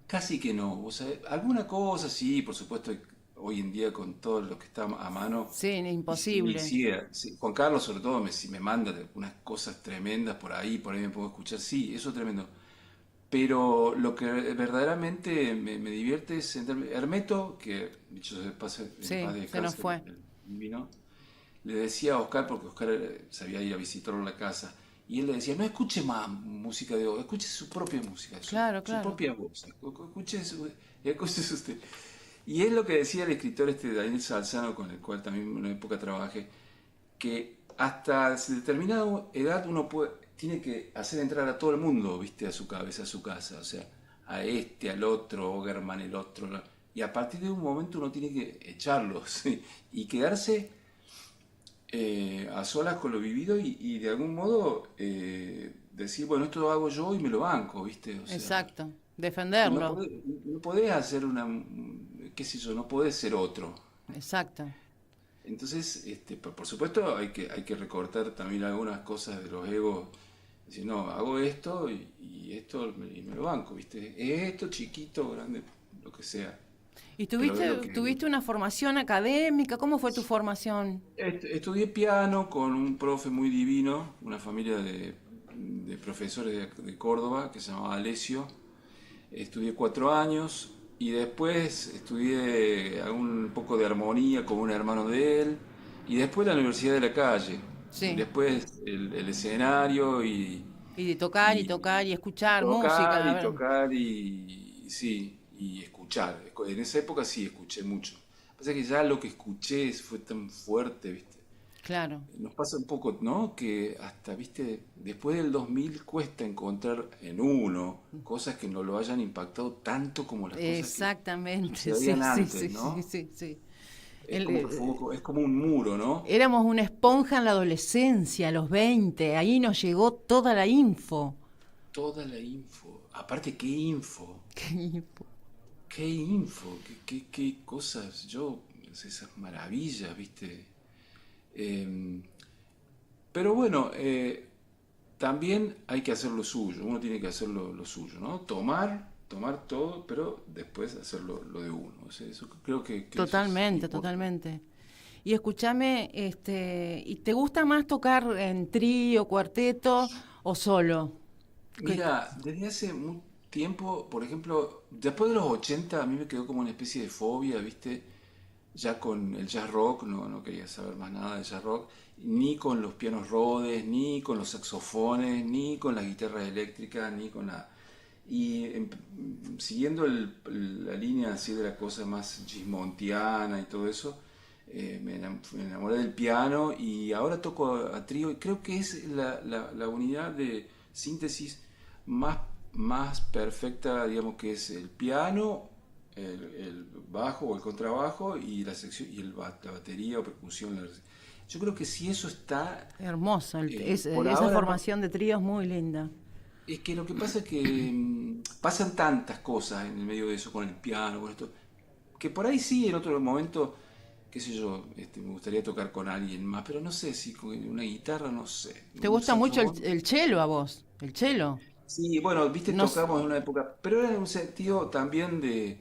Casi que no, o sea, alguna cosa sí, por supuesto, hoy en día con todo lo que está a mano. Sí, Y imposible. sí, Juan Carlos sobre todo si me manda unas cosas tremendas por ahí me puedo escuchar, sí, eso es tremendo. Pero lo que verdaderamente me divierte es sentarme. Hermeto, que dicho sea de paso, en Sí, paz se descanse, nos fue. vino, le decía a Oscar, porque Oscar sabía ir a visitarlo en la casa, y él le decía, no escuche más música de hoy, escuche su propia música, Claro, su claro. propia voz, escuche usted. Y es lo que decía el escritor Daniel Salzano, con el cual también en una época trabajé, que hasta determinada edad tiene que hacer entrar a todo el mundo, viste, a su cabeza, a su casa, o sea, a al otro, Ogerman, el otro, y a partir de un momento uno tiene que echarlos y quedarse a solas con lo vivido y de algún modo decir, bueno, esto lo hago yo y me lo banco, viste, o sea, Exacto, defenderlo. no podés hacer qué sé yo, no podés ser otro. Exacto. Entonces, por supuesto, hay que recortar también algunas cosas de los egos. Decir, no, hago esto y esto y me lo banco, ¿viste? Es esto, chiquito, grande, lo que sea. ¿Y Pero es lo que- tuviste una formación académica? ¿Cómo fue tu formación? Estudié piano con un profe muy divino, una familia de profesores de Córdoba que se llamaba Alessio. Estudié 4 años y después estudié un poco de armonía con un hermano de él y después la Universidad de la Calle. Sí. Después el escenario y Y de tocar y y tocar y escuchar música. A ver. tocar sí, y escuchar. En esa época sí escuché mucho. Pasa que ya lo que escuché fue tan fuerte, ¿viste? Claro. Nos pasa un poco, ¿no? Que hasta, ¿viste? Después del 2000 cuesta encontrar en uno cosas que no lo hayan impactado tanto como las cosas Exactamente. que se Sí, veían sí, antes, sí, ¿no? sí, sí, sí. Es como un muro, ¿no? Éramos una esponja en la adolescencia, a los 20. Ahí nos llegó toda la info. Toda la info. Aparte, ¿qué info? ¿Qué info? ¿Qué info? ¿Qué cosas? Esas maravillas, ¿viste? Pero bueno, también hay que hacer lo suyo. Uno tiene que hacer lo suyo, ¿no? Tomar todo, pero después hacer lo de uno. O sea, eso creo que eso es Totalmente, importante. totalmente. Y escúchame, ¿y te gusta más tocar en trío, cuarteto o solo? Mira, desde hace mucho tiempo, por ejemplo, después de los 80 a mí me quedó como una especie de fobia, ¿viste? Ya con el jazz rock, no quería saber más nada de jazz rock, ni con los pianos Rhodes, ni con los saxofones, ni con las guitarras eléctricas, ni con nada. Y siguiendo la línea así de la cosa más gismontiana y todo eso, me enamoré del piano y ahora toco a trío y creo que es la unidad de síntesis más perfecta, digamos, que es el piano, el bajo o el contrabajo y la sección y la batería o percusión. Yo creo que si eso está, Hermoso. por Esa ahora formación de trío es muy linda. es que lo que pasa es que pasan tantas cosas en el medio de eso, con el piano, con esto, que por ahí sí, en otro momento, qué sé yo, me gustaría tocar con alguien más, pero no sé si con una guitarra, no sé. ¿Te No gusta sé, mucho yo- el cello a vos? ¿El cello? Sí, bueno, viste, No, tocamos en una época, pero era en un sentido también de,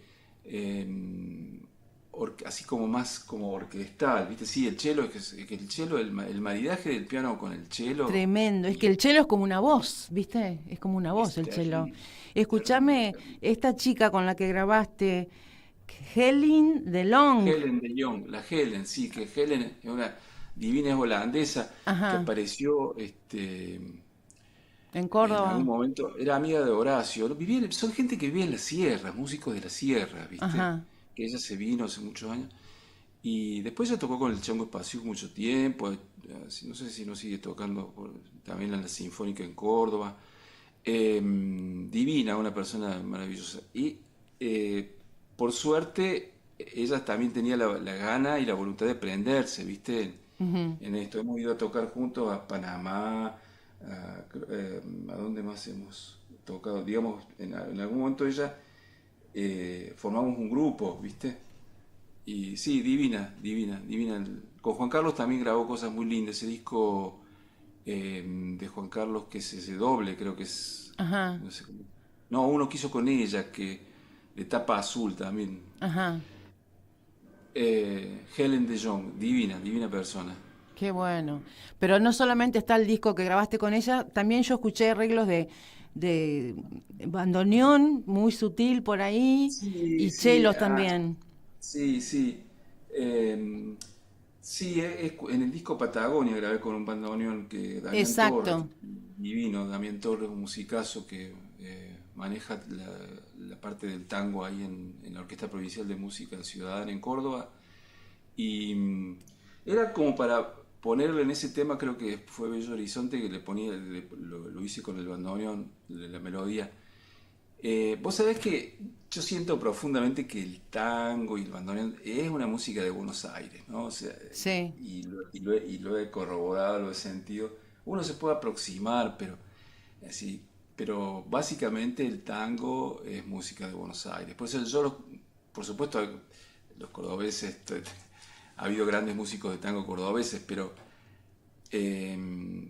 así como más como orquestal, viste, sí, el cello, es que el cello, el maridaje del piano con el cello, tremendo. Es que y el cello es como una voz, ¿viste? Es como una voz es el cello. terrible, terrible, Escúchame, terrible. esta chica con la que grabaste, Helen DeLong. Helen de Jong, la Helen, sí, que Helen es una divina, es holandesa que Ajá, apareció, en en algún Córdoba. momento, era amiga de Horacio. Son gente que vive en la sierra, músicos de la sierra, ¿viste? Ajá. Que ella se vino hace muchos años. Y después ella tocó con el Chango Espacio mucho tiempo. No sé si no sigue tocando también en la Sinfónica en Córdoba. Divina, una persona maravillosa. Y por suerte, ella también tenía la gana y la voluntad de prenderse, ¿viste? Ujú. En esto hemos ido a tocar juntos a Panamá, ¿a dónde más hemos tocado? Digamos, en algún momento ella formamos un grupo, ¿viste? Y sí, divina, divina, divina. Con Juan Carlos también grabó cosas muy lindas. Ese disco de Juan Carlos, que es ese doble, creo que es, Ajá, no sé cómo. No, uno que hizo con ella, que de tapa azul también. ajá. Helen de Jong, divina, divina persona. Qué bueno. Pero no solamente está el disco que grabaste con ella, también yo escuché arreglos de bandoneón, muy sutil por ahí, Sí, y sí, chelos también. sí, sí. Eh, sí, en el disco Patagonia grabé con un bandoneón que Damián Torres, Exacto. divino, Damián Torres, un musicazo que maneja la parte del tango ahí en la Orquesta Provincial de Música Ciudadana en Córdoba. Y era como para ponerle en ese tema, creo que fue Bello Horizonte, que le ponía, lo hice con el bandoneón, la melodía. Vos sabés que yo siento profundamente que el tango y el bandoneón es una música de Buenos Aires, ¿no? O sea, Sí. y lo he corroborado, lo he sentido. Uno se puede aproximar, pero básicamente el tango es música de Buenos Aires. Por eso por supuesto, los cordobeses, ha habido grandes músicos de tango cordobeses,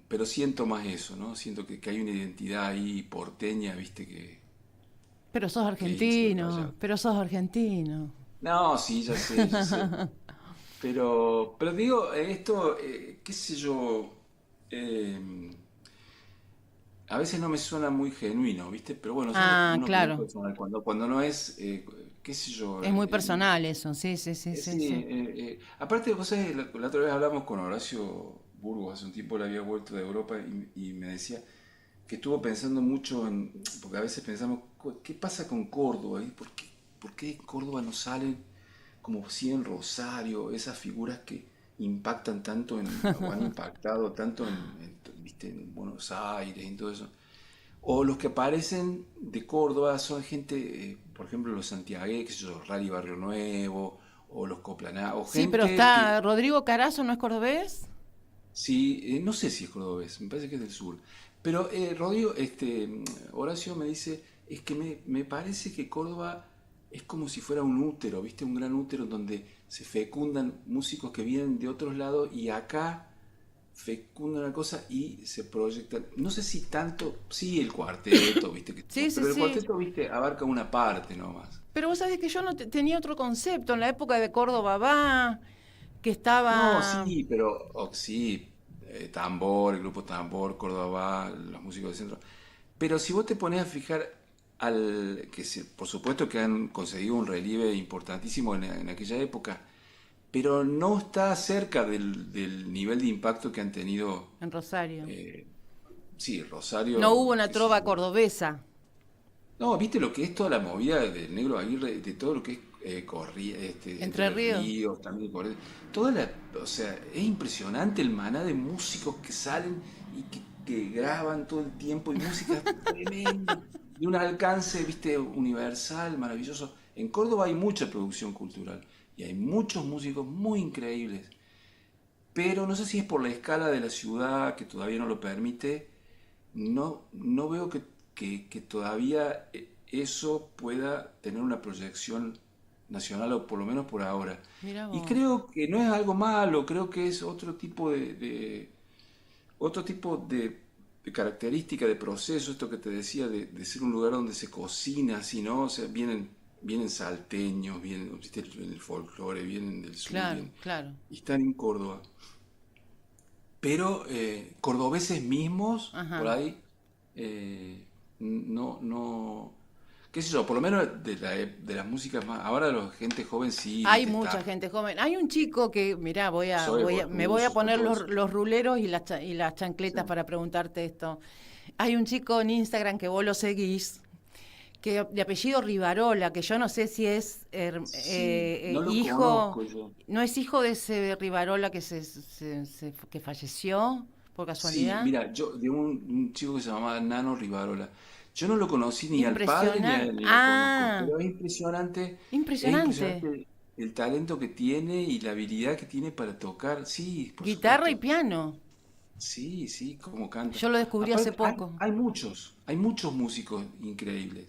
pero siento más eso, ¿no? Siento que hay una identidad ahí porteña, ¿viste? Pero sos Que hizo allá. argentino, pero sos argentino. No, sí, ya sé, ya sé. Pero digo, esto, qué sé yo, eh, a veces no me suena muy genuino, ¿viste? Pero bueno, Ah, una opinión claro. personal. Cuando no es, qué sé yo, Es muy personal eso, sí, sí, sí, sí, sí, sí. aparte, vos sabés, la otra vez hablamos con Horacio Burgos, hace un tiempo él había vuelto de Europa y me decía que estuvo pensando mucho porque a veces pensamos, ¿qué pasa con Córdoba? ¿Por qué en Córdoba no salen como si en Rosario, esas figuras que impactan tanto o han impactado tanto ¿viste? En Buenos Aires y todo eso? O los que aparecen de Córdoba son gente, por ejemplo, los santiagueses, los Rally Barrio Nuevo, o los Coplaná, o Sí, pero gente que, está Rodrigo Carazo, ¿no es cordobés? sí, no sé si es cordobés, me parece que es del sur. Pero Rodrigo, Horacio me dice, es que me parece que Córdoba es como si fuera un útero, ¿viste? Un gran útero donde se fecundan músicos que vienen de otros lados y acá fecundan una cosa y se proyectan. No sé si tanto, sí, el cuarteto, ¿viste? Sí, sí, Pero el sí. cuarteto, ¿viste? Abarca una parte nomás. Pero vos sabés que yo no tenía otro concepto. En la época de Córdoba va, que No, estaba... sí, pero sí, Tambor, el grupo Tambor, Córdoba, Va, los músicos del centro. Pero si vos te pones a fijar por supuesto que han conseguido un relieve importantísimo en aquella época, pero no está cerca del nivel de impacto que han tenido, En Rosario. eh, sí, No Rosario, hubo una qué sé trova yo. cordobesa. No, viste lo que es toda la movida del Negro Aguirre, de todo lo que es Entre Entre Ríos. Ríos, también o sea, es impresionante el maná de músicos que salen y que graban todo el tiempo y música tremenda, de un alcance, viste, universal, maravilloso. En Córdoba hay mucha producción cultural y hay muchos músicos muy increíbles, pero no sé si es por la escala de la ciudad que todavía no lo permite, no veo que todavía eso pueda tener una proyección nacional, o por lo menos por ahora. Mirá Y vos. creo que no es algo malo, creo que es otro tipo de característica, de proceso, esto que te decía, de ser un lugar donde se cocina, así, ¿no? O sea, vienen salteños, vienen, ¿viste? En el folclore, vienen del sur, Claro, claro. y están en Córdoba. Pero cordobeses mismos, Ajá. por ahí, no, qué sé yo, por lo menos de las músicas más, ahora la gente joven sí, Hay viste, mucha está, gente joven. Hay un chico que, mirá, Zoe me voy a Gotuso, poner todo eso. los ruleros y y las Sí, chancletas para preguntarte esto. Hay un chico en Instagram que vos lo seguís, que de apellido Rivarola, que yo no sé si es sí, no lo hijo, conozco yo. no es hijo de ese Rivarola que falleció por Sí, casualidad. mira, yo de un chico que se llamaba Nano Rivarola. Yo no lo conocí ni al padre Impresionante. ni lo conozco, Ah, pero es impresionante. impresionante el talento que tiene y la habilidad que tiene para tocar. Sí, por Guitarra y supuesto. piano. Sí, sí, cómo canta. Yo lo descubrí hace Aparte, poco. hay muchos músicos increíbles.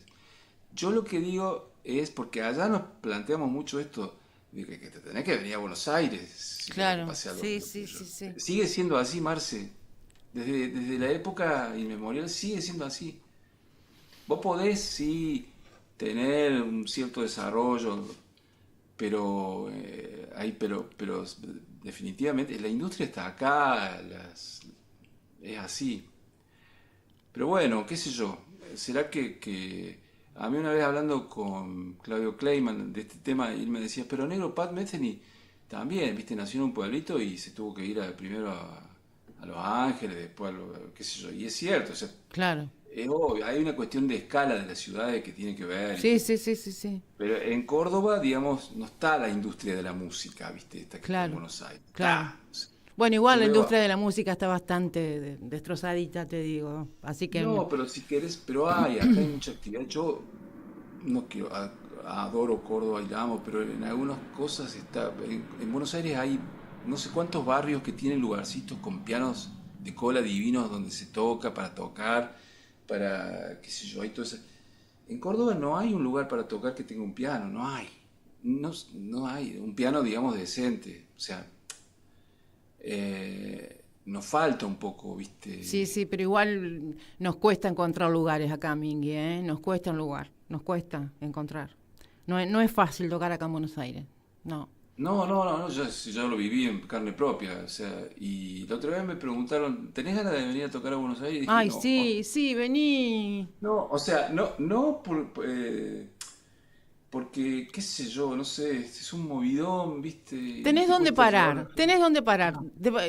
Yo lo que digo es, porque allá nos planteamos mucho esto, de que te tenés que venir a Buenos Aires si querés que Claro, pase algo sí, como sí, tuyo. sí, sí. Sigue siendo así, Marce. Desde la época inmemorial sigue siendo así. Vos podés, sí, tener un cierto desarrollo, pero definitivamente la industria está acá, es así. Pero bueno, qué sé yo, será que a mí una vez hablando con Claudio Kleiman de este tema, él me decía, pero negro, Pat Metheny también, viste, nació en un pueblito y se tuvo que ir primero a Los Ángeles, después qué sé yo, y es cierto, o sea, Claro. es obvio, hay una cuestión de escala de las ciudades que tiene que ver, Sí, sí, sí, sí, sí. pero en Córdoba, digamos, no está la industria de la música, viste, esta que está en Claro, Buenos Aires. claro. Está. Bueno, igual Yo la veo, industria de la música está bastante destrozadita, te digo. Así que no, pero si querés, pero acá hay mucha actividad. Yo no quiero, adoro Córdoba y la amo, pero en algunas cosas está, en Buenos Aires hay no sé cuántos barrios que tienen lugarcitos con pianos de cola divinos donde se toca para tocar, para, qué sé yo, hay todo eso. En Córdoba no hay un lugar para tocar que tenga un piano, no hay. No hay un piano, digamos, decente. O sea, nos falta un poco, sí, ¿viste? sí, pero igual nos cuesta encontrar lugares acá, Mingui, ¿eh? Nos cuesta un lugar, nos cuesta encontrar. No es fácil tocar acá en Buenos Aires, no. No, yo lo viví en carne propia, o sea, y la otra vez me preguntaron, ¿tenés ganas de venir a tocar a Buenos Aires? Y dije, Ay, no, sí, sí, vení. no, o sea, no porque, qué sé yo, no sé, es un movidón, ¿viste? Y Tenés te dónde cuesta parar, llevar. tenés dónde parar.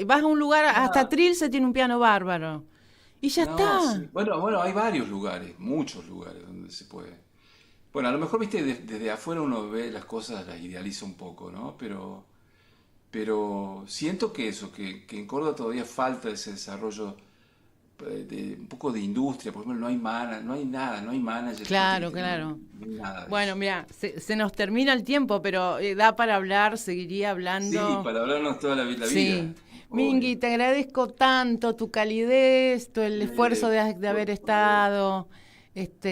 Vas a un lugar, hasta Ah, Trilce tiene un piano bárbaro. Y ya no, está. sí. Bueno, hay varios lugares, muchos lugares donde se puede. Bueno, a lo mejor, viste, desde afuera uno ve las cosas, las idealiza un poco, ¿no? Pero siento que eso, que en Córdoba todavía falta ese desarrollo de un poco de industria, por ejemplo, no hay nada, no hay manager, gente que Claro, claro. no hay nada de Bueno, eso. mira, se nos termina el tiempo, pero da para hablar, seguiría Sí, hablando. para hablarnos toda la vida, Sí. obvio. Mingui, te agradezco tanto tu calidez, el esfuerzo de haber Por favor. estado.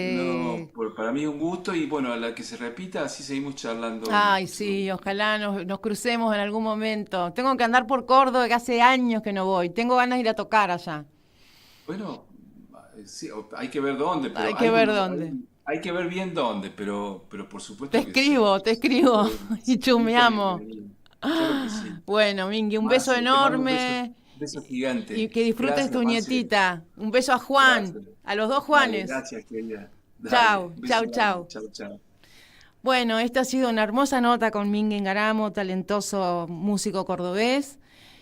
No, Este, para mí es un gusto y bueno, a la que se repita, así seguimos charlando en el ay, próximo sí, momento. ojalá nos crucemos en algún momento. Tengo que andar por Córdoba, que hace años que no voy. Tengo ganas de ir a tocar allá. Bueno, sí, hay que ver dónde, Hay pero que ver dónde. hay que ver bien dónde, pero por Te supuesto que sí. escribo, te escribo y Siempre chumeamos. bienvenido. Claro que sí. Bueno, Mingui, un beso Marce, te mando enorme un beso y gigante. que disfrutes tu Gracias, Marce. nietita. Un beso a Juan, Gracias. a los dos Dale, Juanes. gracias, querida. Dale, Chau, un chau, beso grande. chau. Chao, chao. Bueno, esta ha sido una hermosa nota con Mingui Ngaramo, talentoso músico cordobés.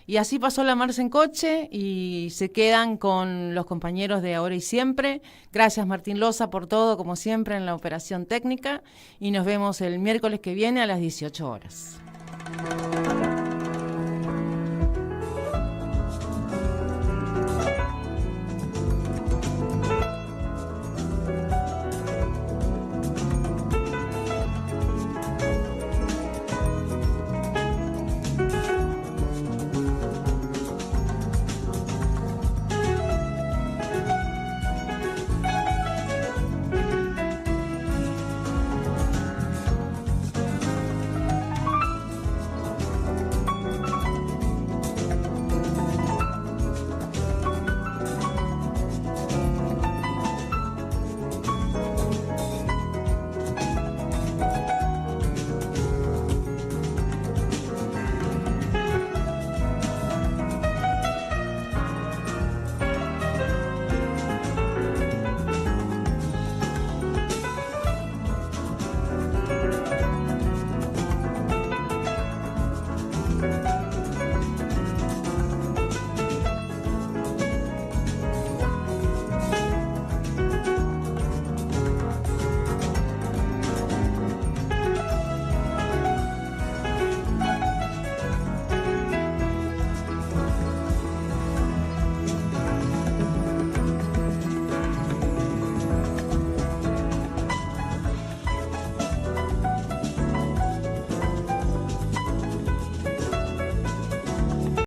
Y así pasó la Marce en Coche y se quedan con los compañeros de Ahora y Siempre. Gracias Martín Loza por todo, como siempre, en la operación técnica. Y nos vemos el miércoles que viene a las 18 horas.